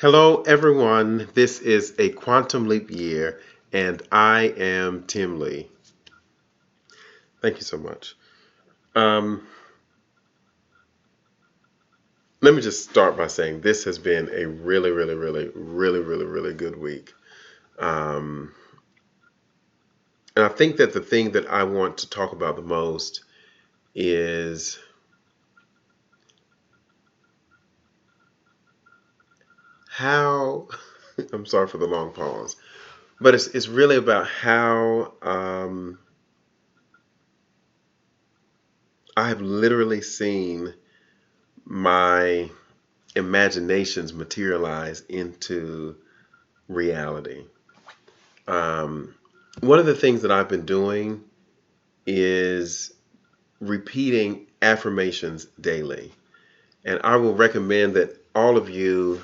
Hello, everyone. This is a Quantum Leap Year, and I am Tim Lee. Thank you so much. Um, Let me just start by saying this has been a really good week. Um, and I think that the thing that I want to talk about the most is how, I'm sorry for the long pause, but it's really about how I have literally seen my imaginations materialize into reality. Um, One of the things that I've been doing is repeating affirmations daily. And I will recommend that all of you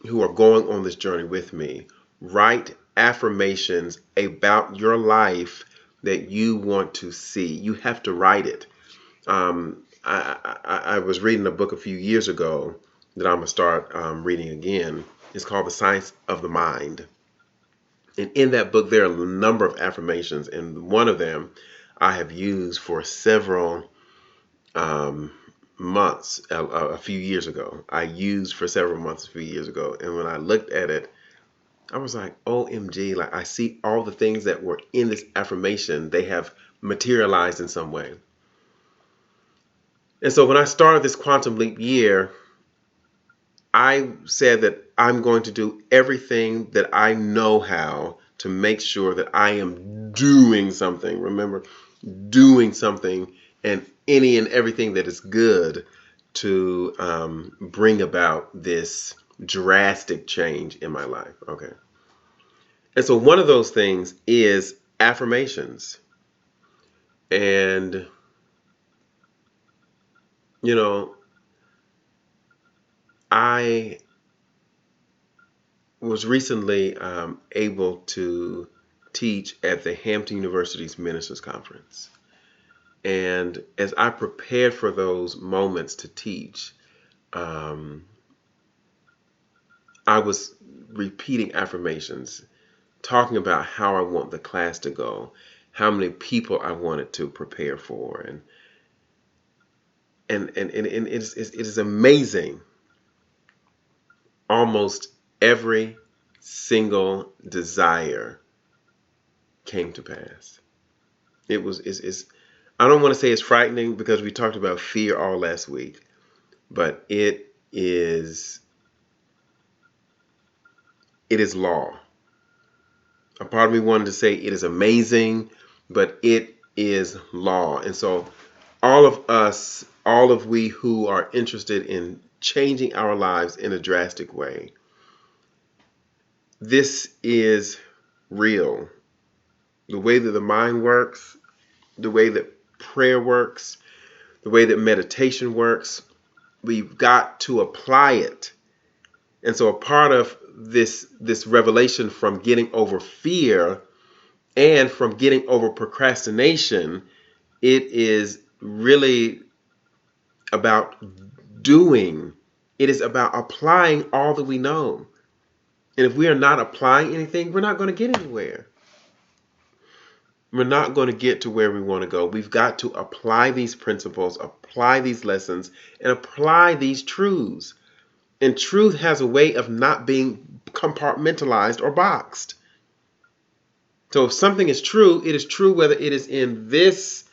who are going on this journey with me write affirmations about your life that you want to see. You have to write it. I was reading a book a few years ago that I'm going to start reading again. It's called The Science of the Mind. And in that book, there are a number of affirmations, and one of them I have used for several months a few years ago. I used for several months a few years ago. And when I looked at it, I was like, OMG, like I see all the things that were in this affirmation, they have materialized in some way. And so when I started this Quantum Leap year, I said that I'm going to do everything that I know how to make sure that I am doing something. Remember, doing something and any and everything that is good to bring about this drastic change in my life. Okay. And so one of those things is affirmations. And, you know, I was recently able to teach at the Hampton University's Ministers Conference. And as I prepared for those moments to teach, I was repeating affirmations, talking about how I want the class to go, how many people I wanted to prepare for, and it is amazing. Almost every single desire came to pass. It was is I don't want to say it's frightening because we talked about fear all last week, but it is law. A part of me wanted to say it is amazing, but it is law. And so all of us, all of we who are interested in changing our lives in a drastic way, this is real. The way that the mind works, the way that prayer works, the way that meditation works, we've got to apply it. And so a part of this revelation from getting over fear and from getting over procrastination, it is really about doing. It is about applying all that we know. And if we are not applying anything, we're not going to get anywhere. We're not going to get to where we want to go. We've got to apply these principles, apply these lessons, and apply these truths. And truth has a way of not being compartmentalized or boxed. So if something is true, it is true whether it is in this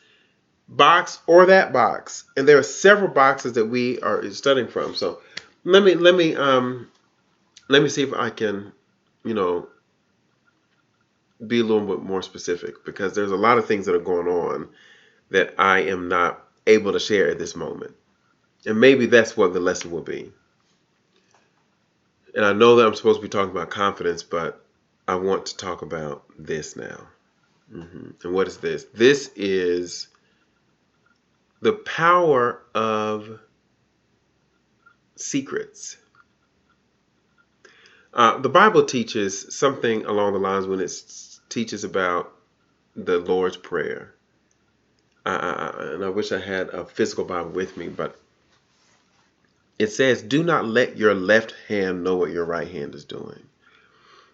box or that box. And there are several boxes that we are studying from. So let me see if I can, you know, be a little bit more specific, because there's a lot of things that are going on that I am not able to share at this moment. And maybe that's what the lesson will be. And I know that I'm supposed to be talking about confidence, but I want to talk about this now. And what is this? This is the power of secrets. The Bible teaches something along the lines when it teaches about the Lord's Prayer. And I wish I had a physical Bible with me, but It says, do not let your left hand know what your right hand is doing.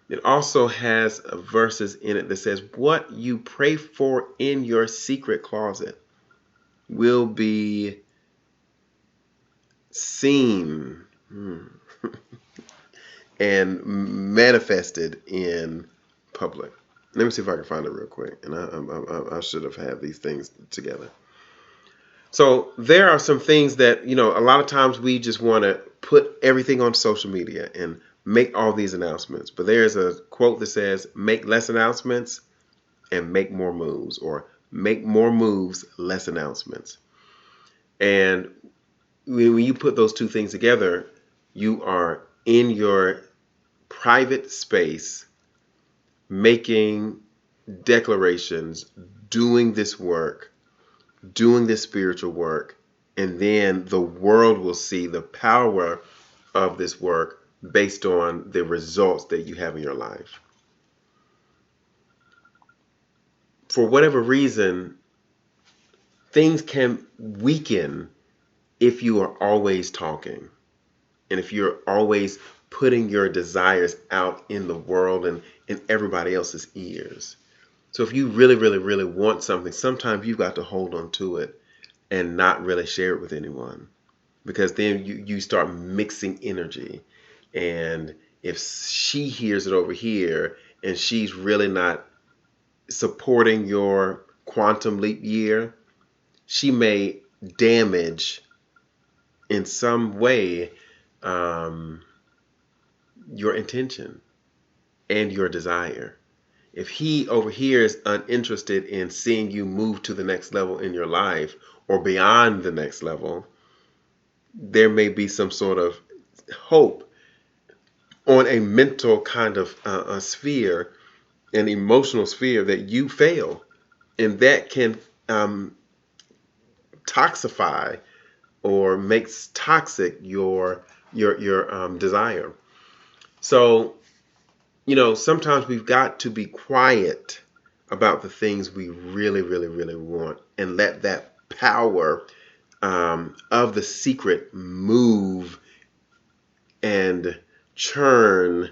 It also has verses in it that says, what you pray for in your secret closet will be seen and manifested in public. Let me see if I can find it real quick. And I should have had these things together. So there are some things that, a lot of times we just want to put everything on social media and make all these announcements. But there's a quote that says, make less announcements and make more moves, or make more moves, less announcements. And when you put those two things together, you are in your private space making declarations, doing this work, doing this spiritual work, and then the world will see the power of this work based on the results that you have in your life. For whatever reason, things can weaken if you are always talking, and if you're always putting your desires out in the world and in everybody else's ears. So if you really, really, really want something, sometimes you've got to hold on to it and not really share it with anyone, because then you start mixing energy. And if she hears it over here and she's really not supporting your quantum leap year, she may damage in some way your intention and your desire. If he over here is uninterested in seeing you move to the next level in your life or beyond the next level, there may be some sort of hope on a mental kind of a sphere, an emotional sphere, that you fail. And that can toxify or makes toxic your desire. So, sometimes we've got to be quiet about the things we really, really, really want, and let that power of the secret move and churn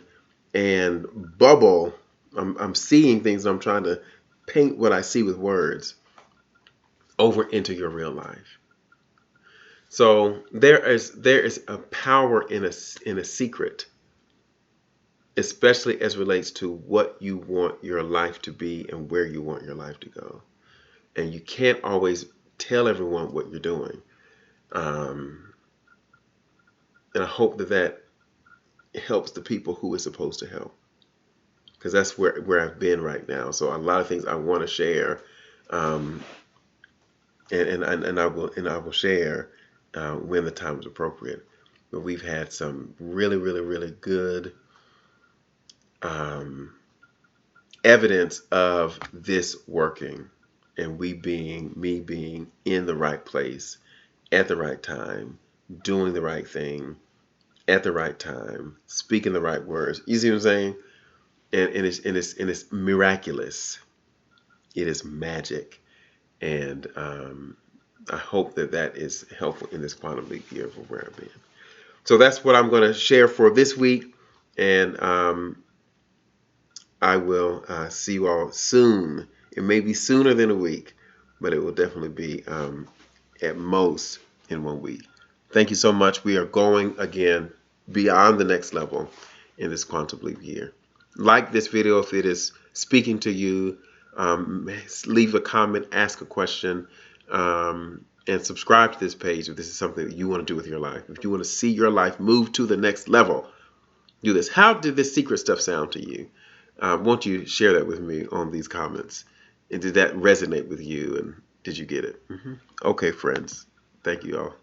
and bubble. I'm seeing things, and I'm trying to paint what I see with words over into your real life. So there is a power in a secret, especially as relates to what you want your life to be and where you want your life to go. And you can't always tell everyone what you're doing. And I hope that helps the people who it's supposed to help, because that's where I've been right now. So a lot of things I want to share, and I will share when the time is appropriate. But we've had some really, really, really good evidence of this working, and me being in the right place at the right time, doing the right thing at the right time, speaking the right words. You see what I'm saying? And it's miraculous. It is magic, and I hope that is helpful in this quantum leap year for where I've been. So that's what I'm going to share for this week, and I will see you all soon. It may be sooner than a week, but it will definitely be at most in 1 week. Thank you so much. We are going again beyond the next level in this quantum leap year. Like this video if it is speaking to you. Leave a comment, ask a question, and subscribe to this page if this is something that you want to do with your life. If you want to see your life move to the next level, do this. How did this secret stuff sound to you? Won't you share that with me on these comments? And did that resonate with you? And did you get it? Okay, friends. Thank you all.